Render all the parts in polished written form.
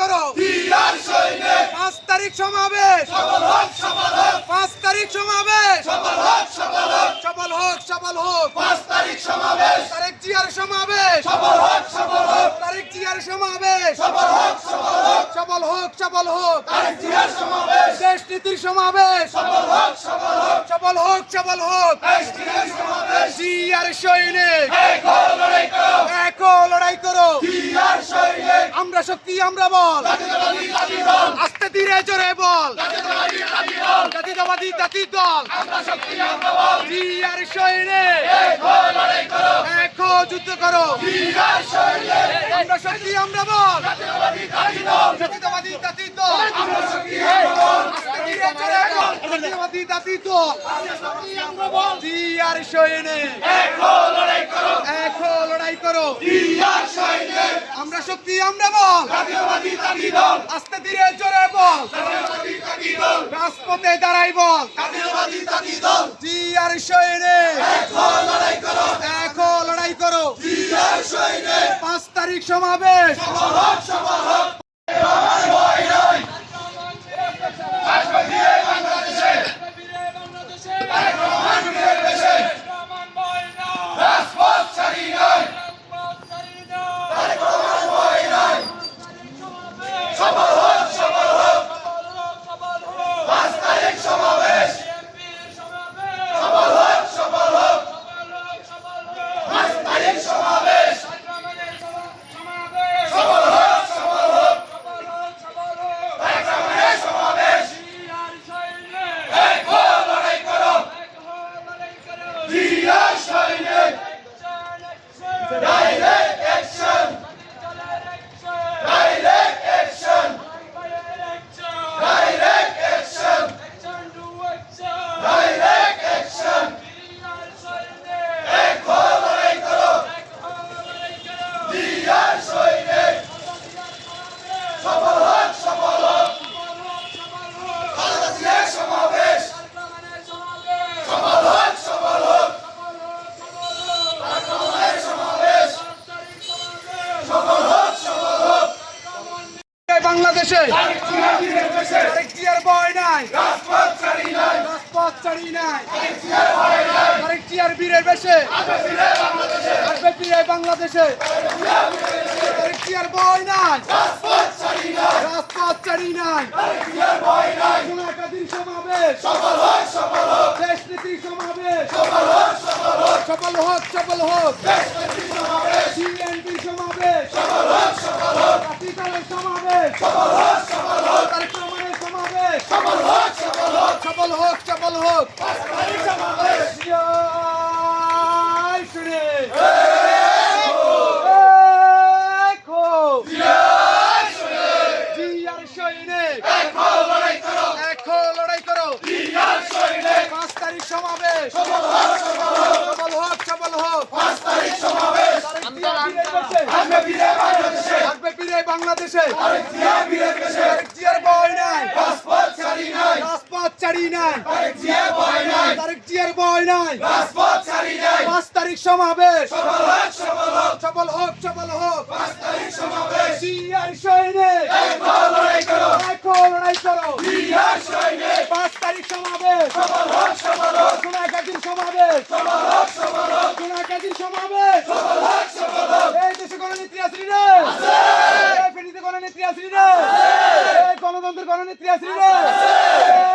করো 5 তারিখ সমাবেশ 5 তারিখ সমাবেশ সফল হোক 5 তারিখ সমাবেশ তারেক জিয়ার সমাবেশ তারেক জিয়ার সমাবেশ সফল হোক তারেক জিয়ার সমাবেশ দেশ নীতির সমাবেশ সফল হোক দেশ নীতির সমাবেশ জিয়ার সৈনিক একো লড়াই করো জিয়ার সৈনিক আমরা শক্তি আমরা বল জাতীয়তাবাদী জাতি দল আস্তে ধীরে জোরে বল জাতীয়তাবাদী জাতি জাতীয়তাবাদী জাতি দল দল আমরা শক্তি আমরা বল জিয়ার সৈনিক একো লড়াই করো একো যুদ্ধ করো জিয়ার সৈনিক আমরা শক্তি আমরা বল জাতীয়তাবাদী জাতি দল জাতীয়তাবাদী জাতি দল আমরা শক্তি আমরা বল আস্তে ধীরে জোরে বল জাতীয়তাবাদী জাতি দল আমরা শক্তি আমরা বল জিয়ার সৈনিক একো লড়াই করো একো লড়াই করো জিয়ার সৈনিক আমরা শক্তি আমরা বল জাতীয়তাবাদী জাতি দল আস্তে ধীরে জোরে বল জাতীয়তাবাদী জাতি দল রাজপথে দাঁড়াই বল জাতীয়তাবাদী জাতি দল জিয়ার সৈনিক একো লড়াই করো একো লড়াই করো জিয়ার সৈনিক 5 তারিখ সমাবেশ সফল হোক আমার ভয় নাই আসবে ফিরে বাংলাদেশে তারেক রহমান ফিরে দেশে রাজপথ ছাড়ি নাই তারেক রহমান ভয় নাই সফল হোক 5 তারিখ সমাবেশ সফল হোক 5 তারিখ সমাবেশ সফল হোক তারেক রহমানের সমাবেশ একো লড়াই করো জিয়ার সৈনিক direct action direct action direct action direct action একো লড়াই করো জিয়ার সৈনিক সফল হোক খালেদা জিয়ার সমাবেশ সফল হোক তারেক রহমানের সমাবেশ সফল হোক বাংলাদেশে তারেক জিয়া ফিরে দেশে তারেক জিয়ার ভয় নাই রাজপথ ছাড়ি নাই রাজপথ ছাড়ি নাই তারেক জিয়ার ভয় নাই তারেক জিয়ার বীরের বেশে আসবে ফিরে বাংলাদেশে আসবে ফিরে বাংলাদেশে তারেক জিয়ার ভয় নাই রাজপথ ছাড়ি নাই রাজপথ ছাড়ি নাই তারেক জিয়ার ভয় নাই কোন একাধিক সমাবেশ সফল হোক দেশ নীতির সমাবেশ সফল হোক সফল হোক দেশ নীতির সমাবেশ সিএনপির সমাবেশ সফল হোক জাতি দলের সমাবেশ সফল হোক তারেক রহমানের সমাবেশ সফল হোক সফল হোক 5 তারিখ সমাবেশ জয় শ্রী একো জিয়ার সৈনিক জিয়ার সৈনিক একো লড়াই করো একো লড়াই করো জিয়ার সৈনিক 5 তারিখ সমাবেশ সফল হোক 5 তারিখ সমাবেশ আসবে ফিরে বাংলাদেশে আসবে ফিরে বাংলাদেশে তারেক জিয়া ফিরে দেশে তারেক জিয়ার ভয় নাই রাজপথ ছাড়ি নাই রাজপথ ছাড়ি নাই তারেক জিয়া ভয় নাই তারেক জিয়ার ভয় নাই রাজপথ ছাড়ি নাই 5 তারিখ সমাবেশ সফল হোক 5 তারিখ সমাবেশ জিয়ার সৈনিক একো লড়াই করো একো লড়াই করো জিয়ার সৈনিক 5 তারিখ সমাবেশ সফল হোক কোন একাধিক সমাবেশ কোন একাধিক সমাবেশ এই দেশে গণনেত্রী আসলি রে এই ফেনীতে গণনেত্রী আসলি রে এই গণতন্ত্রের গণনেত্রী আসলি রে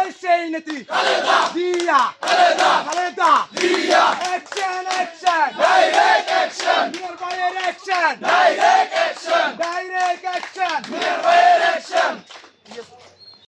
এই সেই নেত্রী Zia Khaleda Zia action direct action জিয়ার ভাইয়ের অ্যাকশন